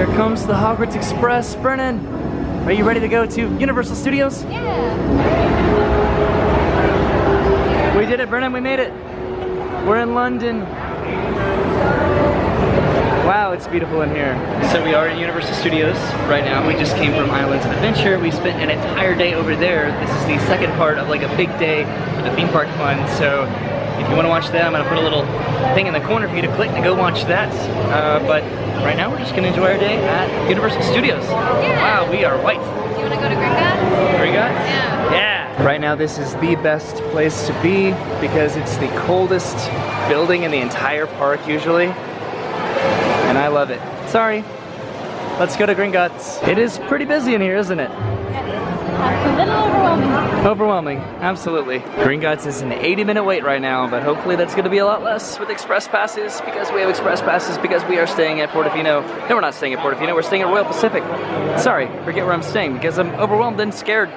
Here comes the Hogwarts Express. Brennan, are you ready to go to Universal Studios? Yeah. We did it, Brennan, we made it. We're in London. Wow, it's beautiful in here. So we are in Universal Studios right now. We just came from Islands of Adventure. We spent an entire day over there. This is the second part of like a big day for the theme park fun. So if you want to watch that, I'm gonna put a little thing in the corner for you to click to go watch that. But right now we're just gonna enjoy our day at Universal Studios. Yeah. Wow, we are white. Do you want to go to Gringotts? Gringotts? Yeah. Yeah. Right now this is the best place to be because it's the coldest building in the entire park usually. And I love it. Sorry. Let's go to Gringotts. It is pretty busy in here, isn't it? A little overwhelming. Overwhelming, absolutely. Gringotts is an 80-minute wait right now, but hopefully that's gonna be a lot less with express passes because we have express passes because we are staying at Portofino. No, we're not staying at Portofino, we're staying at Royal Pacific. Sorry, forget where I'm staying because I'm overwhelmed and scared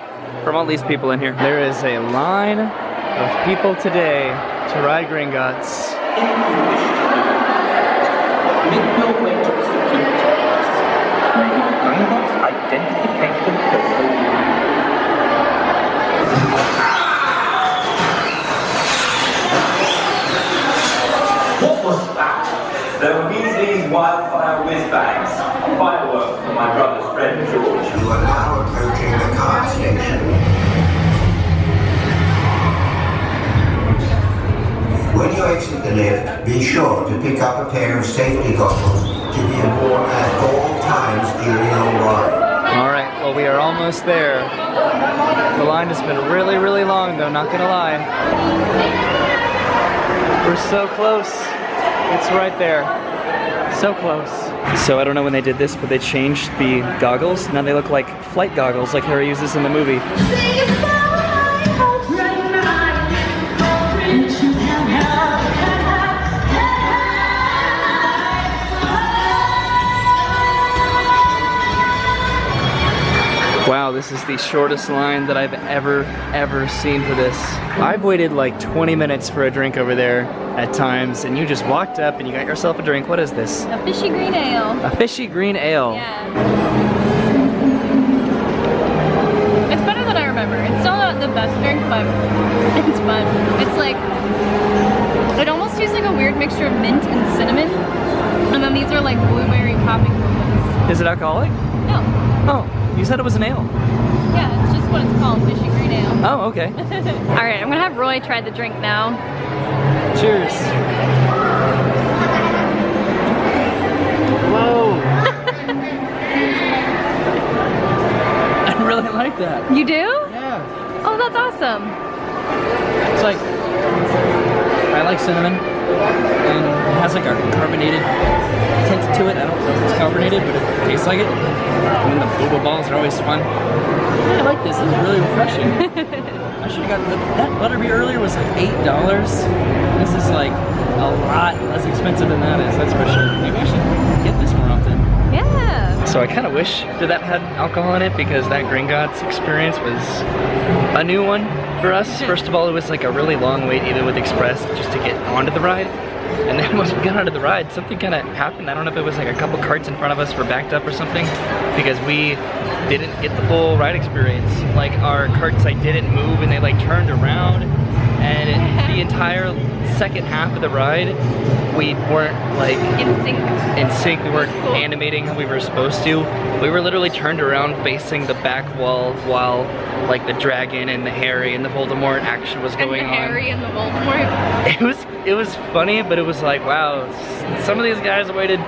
from all these people in here. There is a line of people today to ride Gringotts. Make your way to security tests. Gringotts identification code. What was that? There were Weasley's wildfire whiz bags. Fireworks for my brother's friend George. You are now approaching the car station. When you exit the lift, be sure to pick up a pair of safety goggles to be worn at all times during your ride. Alright, well we are almost there. The line has been really, really long though, not gonna lie. We're so close. It's right there. So close. So I don't know when they did this, but they changed the goggles. Now they look like flight goggles like Harry uses in the movie. Wow, this is the shortest line that I've ever seen for this. I've waited like 20 minutes for a drink over there at times, and you just walked up and you got yourself a drink. What is this? A fishy green ale. A fishy green ale. Yeah. It's better than I remember. It's still not the best drink, but it's fun. It's like, it almost tastes like a weird mixture of mint and cinnamon. And then these are like blueberry popping bubbles. Is it alcoholic? No. Oh, you said it was an ale. Yeah, it's just what it's called, fishy green ale. Oh, okay. Alright, I'm gonna have Roy try the drink now. Cheers. Whoa. I really like that. You do? Yeah. Oh, that's awesome. It's like, I like cinnamon, and it has like a carbonated tint to it. I don't know if it's carbonated, but it tastes like it. And then the boba balls are always fun. Yeah, I like this. This is really refreshing. I should have gotten that butterbeer earlier was like $8. This is like a lot less expensive than that is. That's for sure. Maybe I should get this more often. Yeah. So I kind of wish that had alcohol in it because that Gringotts experience was a new one for us. First of all, it was like a really long wait even with Express just to get onto the ride. And then once we got onto the ride, something kind of happened. I don't know if it was like a couple carts in front of us were backed up or something because we didn't get the full ride experience. Like our carts like didn't move and they like turned around, and the entire second half of the ride we weren't like in sync. We weren't animating how we were supposed to. We were literally turned around facing the back wall while like the dragon and the Harry and the Voldemort action was going on. Harry and the Voldemort. It was funny, but it was like, wow, some of these guys waited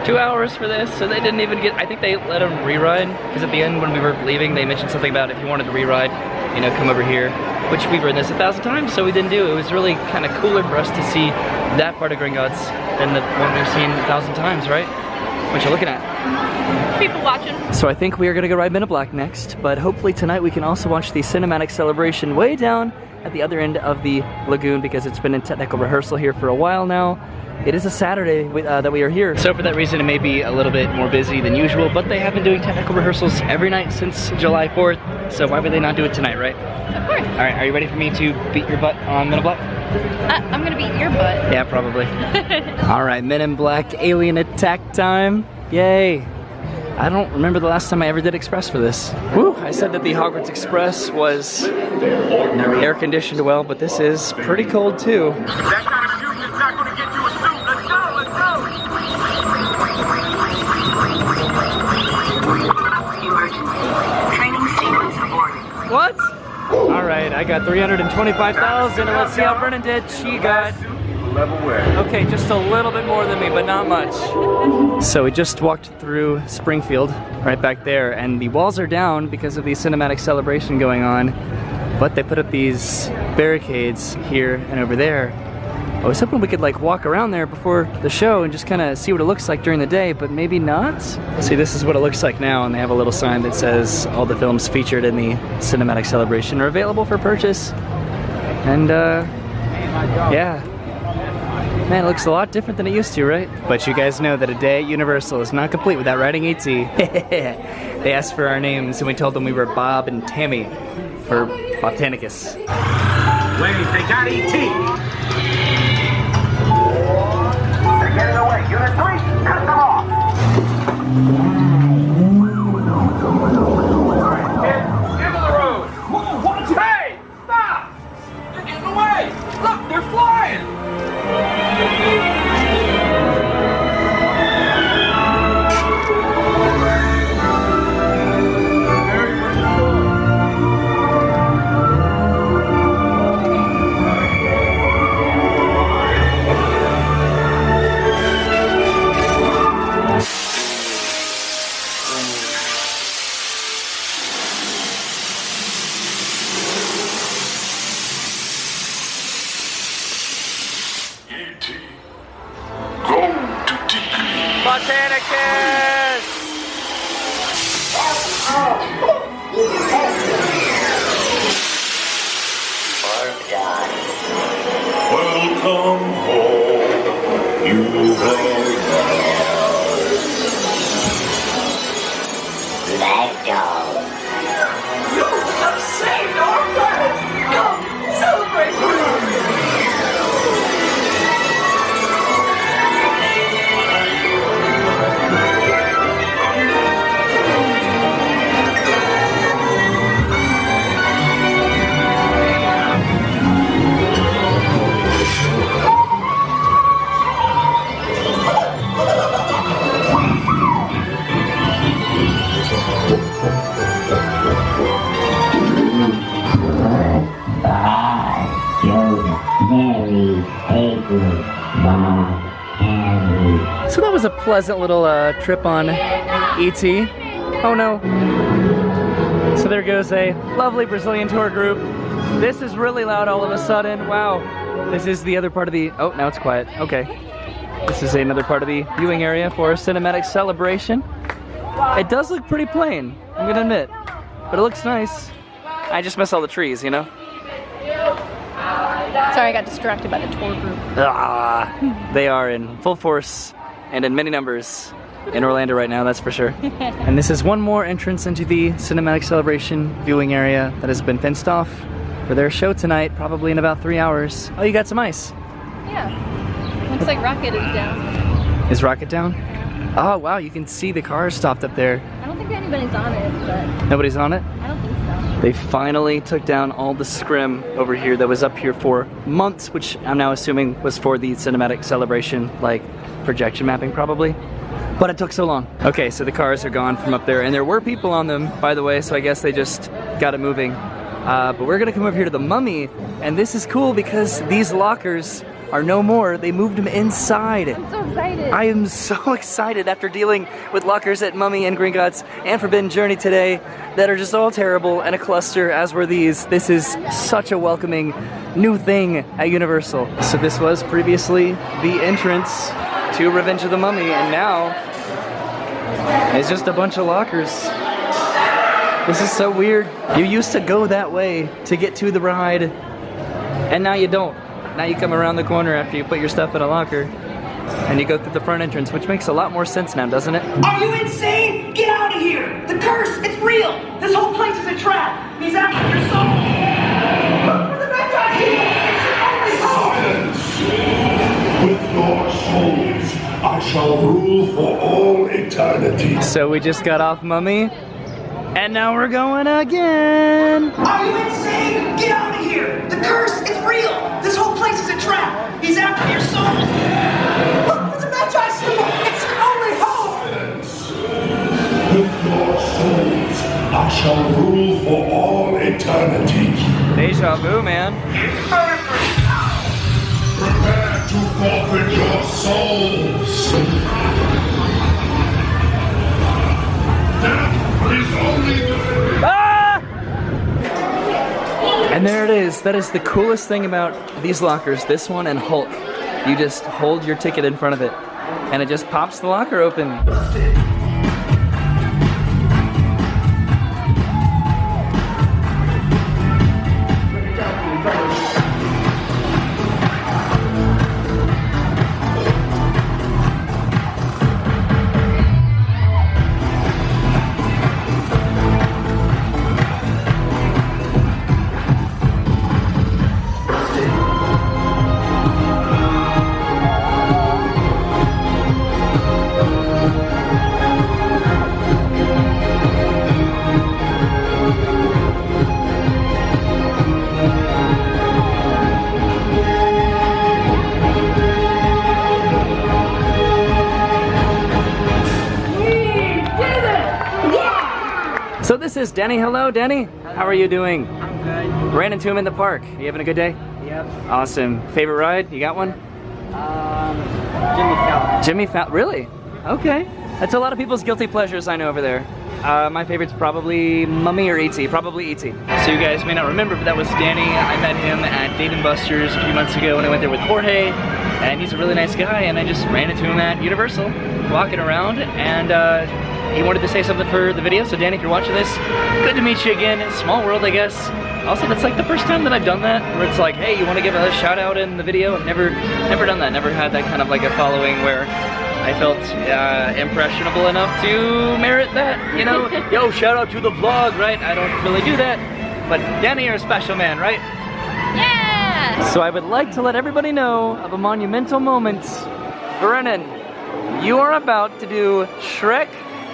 2 hours for this, so they didn't even get, I think they let them re-ride, because at the end when we were leaving, they mentioned something about if you wanted to re-ride, you know, come over here, which we've ridden this 1,000 times, so we didn't do. It was really kind of cooler for us to see that part of Gringotts than the one we've seen 1,000 times, right? What you looking at? People watching. So I think we are gonna go ride Men in Black next, but hopefully tonight we can also watch the cinematic celebration way down at the other end of the lagoon because it's been in technical rehearsal here for a while now. It is a Saturday that we are here. So for that reason, it may be a little bit more busy than usual, but they have been doing technical rehearsals every night since July 4th, so why would they not do it tonight, right? Of course. All right, are you ready for me to beat your butt on Men in Black? I'm gonna beat your butt. Yeah, probably. All right, Men in Black alien attack time. Yay. I don't remember the last time I ever did Express for this. Woo! I said that the Hogwarts Express was air conditioned well, but this is pretty cold too. That kind of shooting is not going to get you a suit. Let's go, let's go. Emergency. Training sequence aborted. What? All right, I got 325,000, and let's see how Brennan did. She got okay, just a little bit more than me, but not much. So we just walked through Springfield, right back there, and the walls are down because of the cinematic celebration going on, but they put up these barricades here and over there. I was hoping we could like walk around there before the show and just kind of see what it looks like during the day, but maybe not. See, this is what it looks like now, and they have a little sign that says all the films featured in the cinematic celebration are available for purchase. And yeah. Man, it looks a lot different than it used to, right? But you guys know that a day at Universal is not complete without riding ET. They asked for our names and we told them we were Bob and Tammy for Botanicus. Wait, they got ET. They're getting away. Unit 3, cut them off. Give them the road. Watch it. Hey, stop. They're getting away. Look, they're flying. Botanicus! Welcome home, you Let go. You have saved our planet. Come, celebrate. So that was a pleasant little trip on ET. Oh no. So there goes a lovely Brazilian tour group. This is really loud all of a sudden. Wow. This is the other part of the, oh, now it's quiet. Okay. This is another part of the viewing area for cinematic celebration. It does look pretty plain, I'm gonna admit. But it looks nice. I just miss all the trees, you know? Sorry, I got distracted by the tour group. They are in full force and in many numbers in Orlando right now, that's for sure. And this is one more entrance into the cinematic celebration viewing area that has been fenced off for their show tonight, probably in about 3 hours. Oh, you got some ice. Yeah. Looks like Rocket is down. Is Rocket down? Oh, wow, you can see the cars stopped up there. I don't think anybody's on it, but Nobody's on it? I don't think so. They finally took down all the scrim over here that was up here for months, which I'm now assuming was for the cinematic celebration, like projection mapping probably. But it took so long. Okay, so the cars are gone from up there, and there were people on them, by the way, so I guess they just got it moving. But we're gonna come over here to the Mummy, and this is cool because these lockers are no more. They moved them inside. I'm so excited. I am so excited after dealing with lockers at Mummy and Gringotts and Forbidden Journey today that are just all terrible and a cluster, as were these. This is such a welcoming new thing at Universal. So this was previously the entrance to Revenge of the Mummy, and now it's just a bunch of lockers. This is so weird. You used to go that way to get to the ride, and now you don't. Now you come around the corner after you put your stuff in a locker, and you go through the front entrance, which makes a lot more sense now, doesn't it? Are you insane? Get out of here! The curse, it's real! This whole place is a trap! He's after your soul! Get the back out of here! It's your only hope! With your souls, I shall rule for all eternity. So we just got off Mummy, and now we're going again. Are you insane? Get out of here! The curse, it's real! This whole place is a trap! He's after your souls! Look for the Magi symbol! It's your only hope! With your souls, I shall rule for all eternity. Deja vu, man. Prepare to forfeit your souls. Death is only Ah! And there it is. That is the coolest thing about these lockers, this one and Hulk. You just hold your ticket in front of it, and it just pops the locker open. So this is Danny. Hello, Danny. How are you doing? I'm good. Ran into him in the park. You having a good day? Yep. Awesome. Favorite ride? You got one? Jimmy Fallon. Jimmy Fallon. Really? Okay. That's a lot of people's guilty pleasures I know over there. My favorite's probably Mummy or E.T. Probably E.T. So you guys may not remember, but that was Danny. I met him at Dave & Buster's a few months ago when I went there with Jorge, and he's a really nice guy, and I just ran into him at Universal, walking around, and he wanted to say something for the video. So Danny, if you're watching this, good to meet you again. Small world, I guess. Also, that's like the first time that I've done that, where it's like, hey, you want to give a shout out in the video? I've never done that. Never had that kind of like a following where I felt impressionable enough to merit that, you know? Yo, shout out to the vlog, right? I don't really do that. But Danny, you're a special man, right? Yeah! So I would like to let everybody know of a monumental moment. Brennan, you are about to do Shrek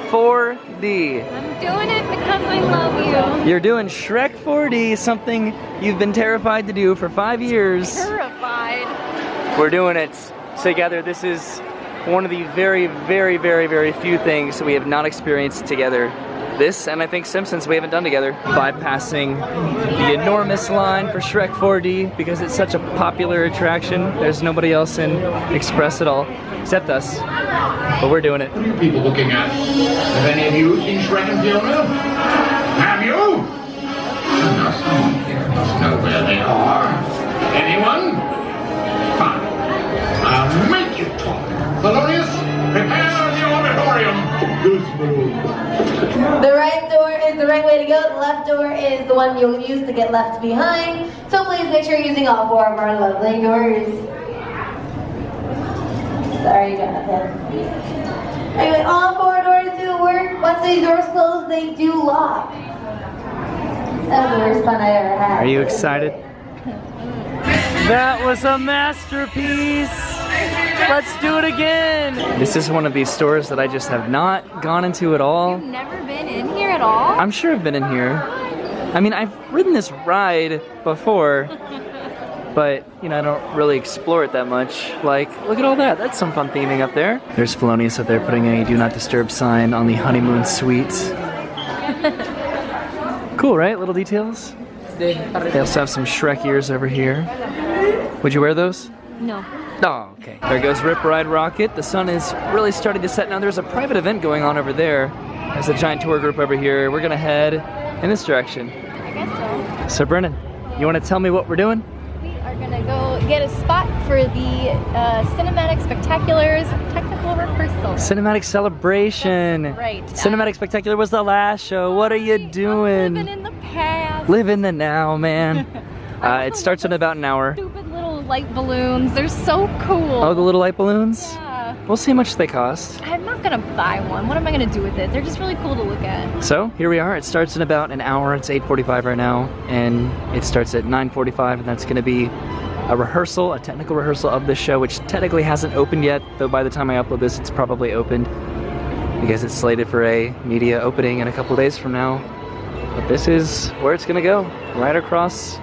4D. I'm doing it because I love you. You're doing Shrek 4D, something you've been terrified to do for 5 years. Terrified. We're doing it together. This is one of the very, very, very, very few things we have not experienced together. This, and I think Simpsons, we haven't done together. Bypassing the enormous line for Shrek 4D because it's such a popular attraction. There's nobody else in Express at all, except us. But we're doing it. What are you people looking at? Have any of you seen Shrek and Fiona? Have you? Now someone here must know where they are. Anyone? Fine. I'll make you talk. Thelonious, prepare the auditorium. The right door is the right way to go. The left door is the one you'll use to get left behind. So please make sure you're using all 4 of our lovely doors. Sorry, Jonathan. Anyway, all 4 doors do work. Once these doors close, they do lock. That was the worst fun I ever had. Are you excited? That was a masterpiece! Let's do it again! This is one of these stores that I just have not gone into at all. You've never been in here at all? I'm sure I've been in here. I mean, I've ridden this ride before, but, you know, I don't really explore it that much. Like, look at all that. That's some fun theming up there. There's Felonious up there putting a do not disturb sign on the honeymoon suite. Cool, right? Little details. They also have some Shrek ears over here. Would you wear those? No. Oh, okay. There goes Rip Ride Rocket. The sun is really starting to set now. There's a private event going on over there. There's a giant tour group over here. We're gonna head in this direction. I guess so. So Brennan, you wanna tell me what we're doing? We are gonna go get a spot for the Cinematic Spectacular's technical rehearsal. Cinematic Celebration. That's right. Cinematic Spectacular was the last show. What are you doing? Living in the past. Live in the now, man. It starts in about an hour. Stupid little light balloons. They're so cool. Oh, the little light balloons? Yeah. We'll see how much they cost. I'm not gonna buy one. What am I gonna do with it? They're just really cool to look at. So here we are. It starts in about an hour. It's 8:45 right now, and it starts at 9:45, and that's gonna be rehearsal, a technical rehearsal of this show, which technically hasn't opened yet, though by the time I upload this, it's probably opened because it's slated for a media opening in a couple days from now. But this is where it's gonna go, right across,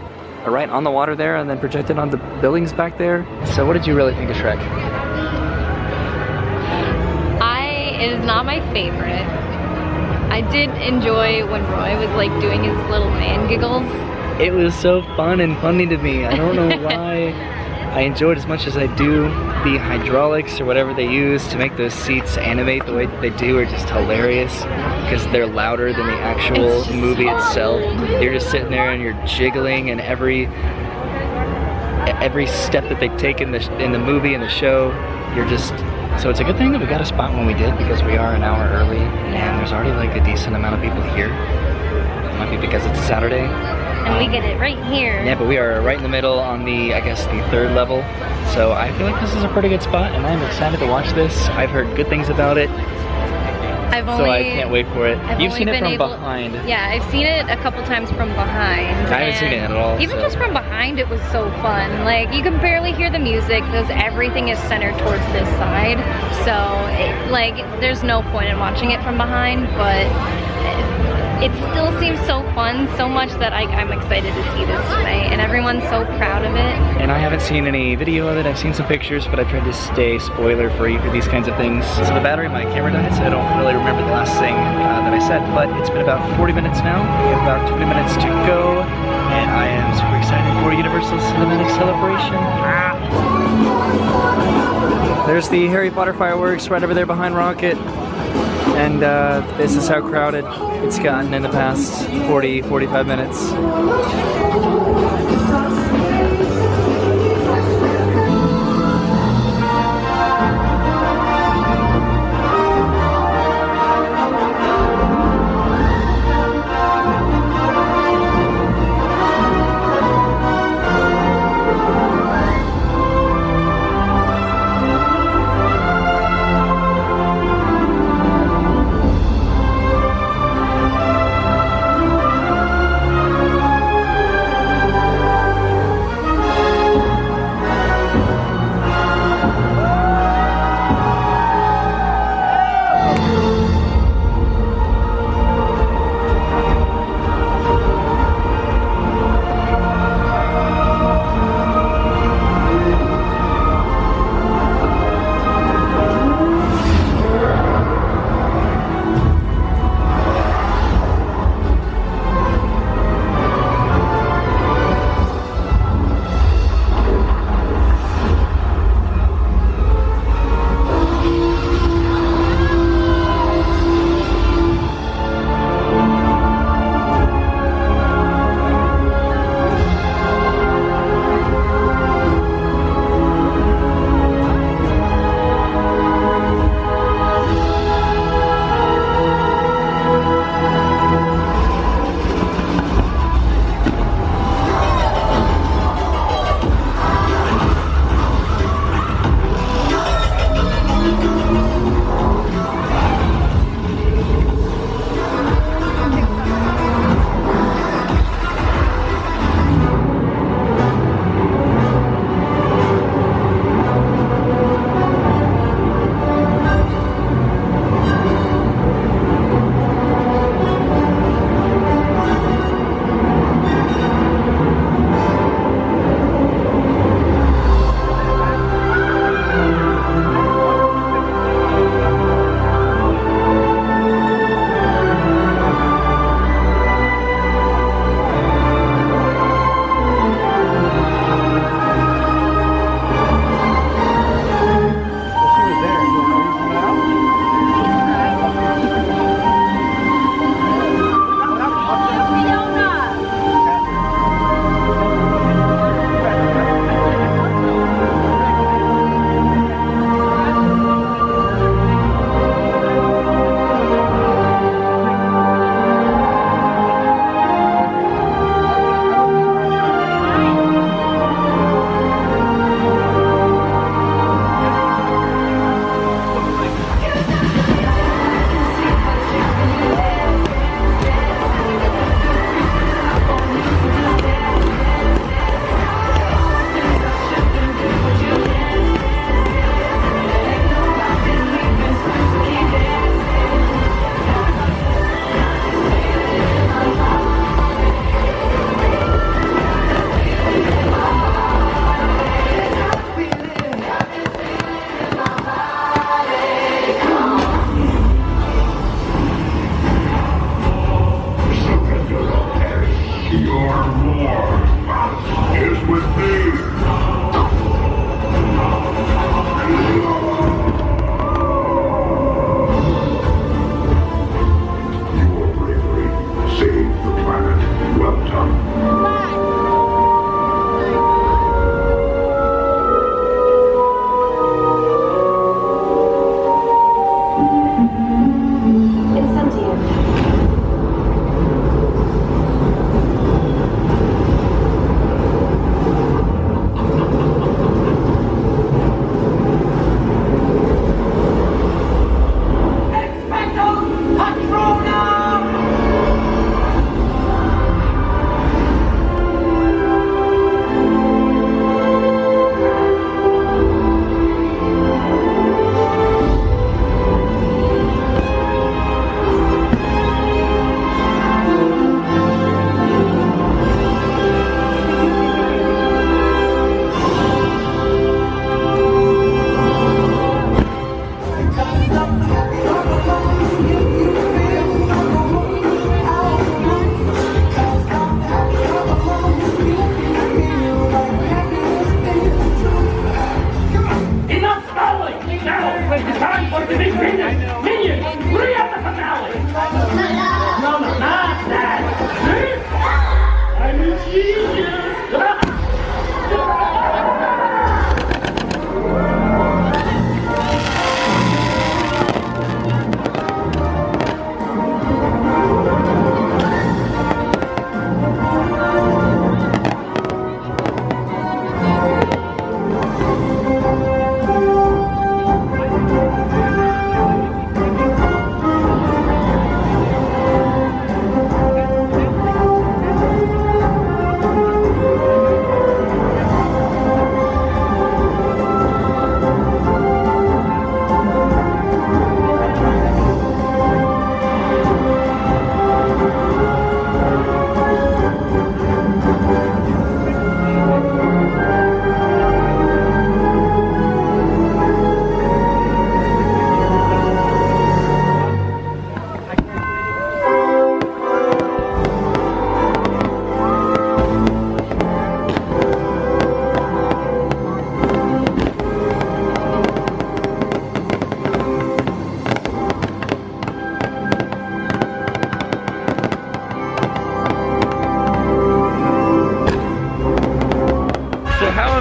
or right on the water there, and then projected on the buildings back there. So what did you really think of Shrek? It is not my favorite. I did enjoy when Roy was like doing his little man giggles. It was so fun and funny to me. I don't know why I enjoyed as much as I do. The hydraulics or whatever they use to make those seats animate the way that they do are just hilarious because they're louder than the actual movie itself. You're just sitting there and you're jiggling, and every step that they take in the movie and the show, you're just. So it's a good thing that we got a spot when we did, because we are an hour early and there's already like a decent amount of people here. It might be because it's a Saturday. And we get it right here. Yeah, but we are right in the middle on the, I guess, the third level. So I feel like this is a pretty good spot and I'm excited to watch this. I've heard good things about it. So I can't wait for it. You've seen it from behind. Yeah, I've seen it a couple times from behind. I haven't seen it at all. Even just from behind, it was so fun. Like, you can barely hear the music because everything is centered towards this side. So, there's no point in watching it from behind, but it still seems so fun, so much that I'm excited to see this tonight, and everyone's so proud of it. And I haven't seen any video of it. I've seen some pictures, but I tried to stay spoiler-free for these kinds of things. So the battery in my camera died, so I don't really remember the last thing that I said, but it's been about 40 minutes now. We have about 20 minutes to go, and I am super excited for Universal Cinematic Celebration. There's the Harry Potter fireworks right over there behind Rocket. And this is how crowded it's gotten in the past 40-45 minutes.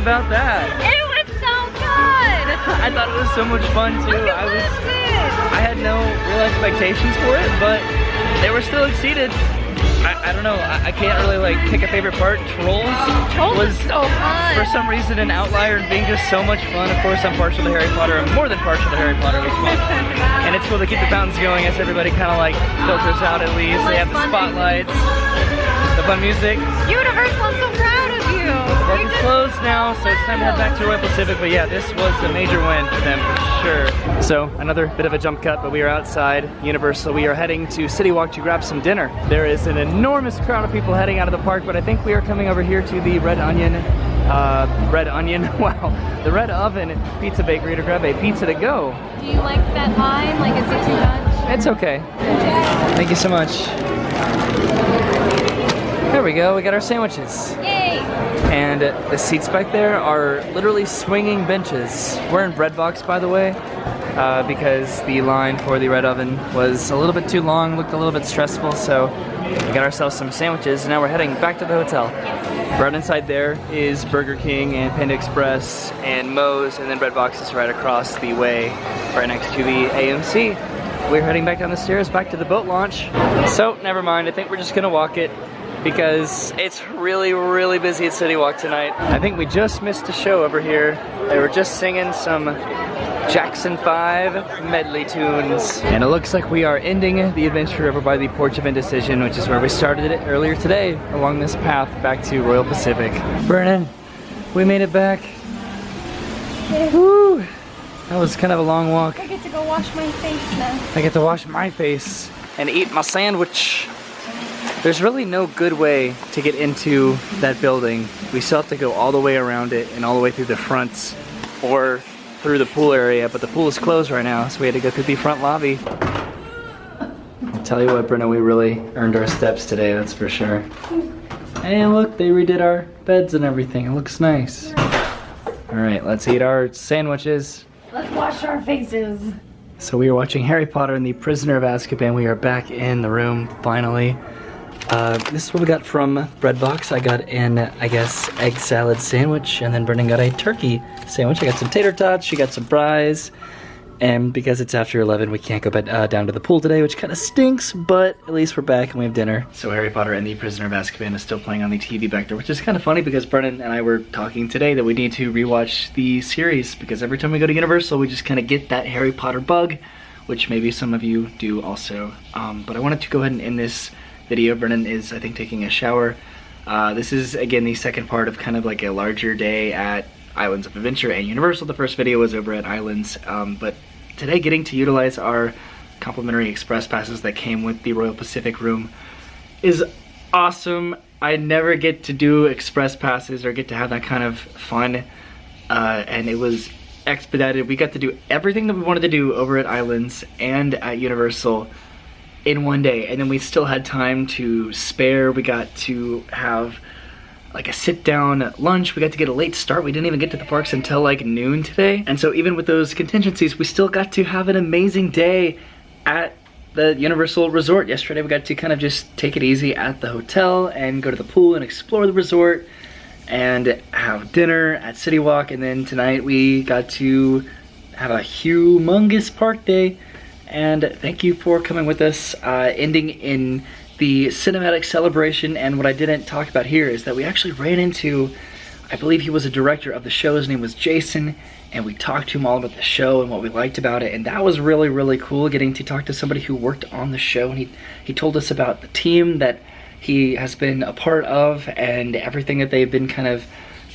about that? It was so good! I thought it was so much fun too. I had no real expectations for it, but they were still exceeded. I don't know, I can't really like pick a favorite part. Trolls was so fun. For some reason an outlier and being just so much fun. Of course I'm partial to Harry Potter, I'm more than partial to Harry Potter as well. And it's cool to keep the fountains going as everybody kind of like filters out at least. They have the spotlights, the fun music. Universal, I'm so proud of you. Well, it's closed now, so it's time to head back to Royal Pacific. But yeah, this was a major win for them for sure. So another bit of a jump cut, but we are outside Universal. We are heading to City Walk to grab some dinner. There is an enormous crowd of people heading out of the park, but I think we are coming over here to the Red Onion, wow, the Red Oven Pizza Bakery to grab a pizza to go. Do you like that line? Like, is it too much? It's okay. Thank you so much. There we go, we got our sandwiches. Yay! And the seats back there are literally swinging benches. We're in Bread Box, by the way, because the line for the Red Oven was a little bit too long, looked a little bit stressful, so we got ourselves some sandwiches, and now we're heading back to the hotel. Right inside there is Burger King and Panda Express and Moe's, and then Bread Box is right across the way, right next to the AMC. We're heading back down the stairs, back to the boat launch. So, never mind, I think we're just gonna walk it, because it's really, really busy at City Walk tonight. I think we just missed a show over here. They were just singing some Jackson 5 medley tunes. And it looks like we are ending the adventure over by the Porch of Indecision, which is where we started it earlier today, along this path back to Royal Pacific. Brennan, we made it back. Woo! That was kind of a long walk. I get to go wash my face now. I get to wash my face and eat my sandwich. There's really no good way to get into that building. We still have to go all the way around it and all the way through the fronts or through the pool area, but the pool is closed right now, so we had to go through the front lobby. I'll tell you what, Brennan, we really earned our steps today, that's for sure. Hey, look, they redid our beds and everything. It looks nice. All right, let's eat our sandwiches. Let's wash our faces. So we are watching Harry Potter and the Prisoner of Azkaban. We are back in the room, finally. This is what we got from Bread Box. I got an, I guess, egg salad sandwich, and then Brennan got a turkey sandwich. I got some tater tots, she got some fries, and because it's after 11, we can't go down to the pool today, which kind of stinks, but at least we're back and we have dinner. So Harry Potter and the Prisoner of Azkaban is still playing on the TV back there, which is kind of funny because Brennan and I were talking today that we need to rewatch the series, because every time we go to Universal, we just kind of get that Harry Potter bug, which maybe some of you do also. But I wanted to go ahead and end this video. Brennan is, I think, taking a shower. This is, again, the second part of kind of like a larger day at Islands of Adventure and Universal. The first video was over at Islands, but today getting to utilize our complimentary express passes that came with the Royal Pacific room is awesome. I never get to do express passes or get to have that kind of fun, and it was expedited. We got to do everything that we wanted to do over at Islands and at Universal in one day, and then we still had time to spare. We got to have like a sit-down lunch. We got to get a late start. We didn't even get to the parks until like noon today, and so even with those contingencies, we still got to have an amazing day at the Universal Resort. Yesterday we got to kind of just take it easy at the hotel and go to the pool and explore the resort and have dinner at City Walk, and then tonight we got to have a humongous park day. And thank you for coming with us, ending in the cinematic celebration. And what I didn't talk about here is that we actually ran into, I believe he was a director of the show, his name was Jason, and we talked to him all about the show and what we liked about it, and that was really, really cool, getting to talk to somebody who worked on the show, and he told us about the team that he has been a part of and everything that they've been kind of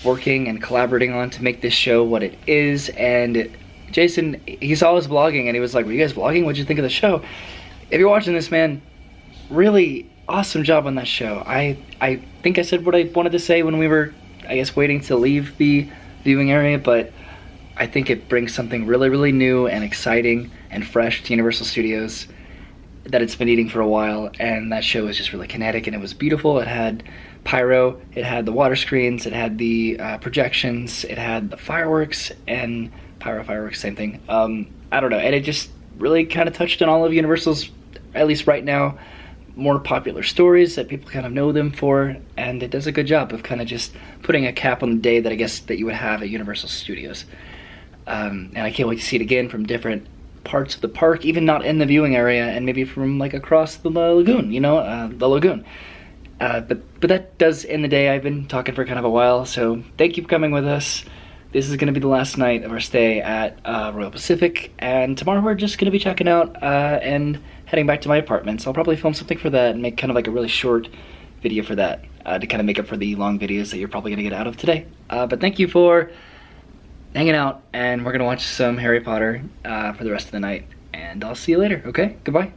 working and collaborating on to make this show what it is. And Jason, he saw us vlogging and he was like, "Were you guys vlogging? What'd you think of the show?" If you're watching this, man, really awesome job on that show. I think I said what I wanted to say when we were, I guess, waiting to leave the viewing area, but I think it brings something really, really new and exciting and fresh to Universal Studios that it's been needing for a while, and that show was just really kinetic and it was beautiful. It had pyro, it had the water screens, it had the projections, it had the fireworks, and fireworks, same thing. I don't know, and it just really kind of touched on all of Universal's, at least right now, more popular stories that people kind of know them for, and it does a good job of kind of just putting a cap on the day that I guess that you would have at Universal Studios. And I can't wait to see it again from different parts of the park, even not in the viewing area, and maybe from like across the lagoon, you know, the lagoon. But that does end the day. I've been talking for kind of a while, so thank you for coming with us. This is going to be the last night of our stay at Royal Pacific, and tomorrow we're just going to be checking out and heading back to my apartment. So I'll probably film something for that and make kind of like a really short video for that to kind of make up for the long videos that you're probably going to get out of today. But thank you for hanging out, and we're going to watch some Harry Potter for the rest of the night, and I'll see you later, okay? Goodbye.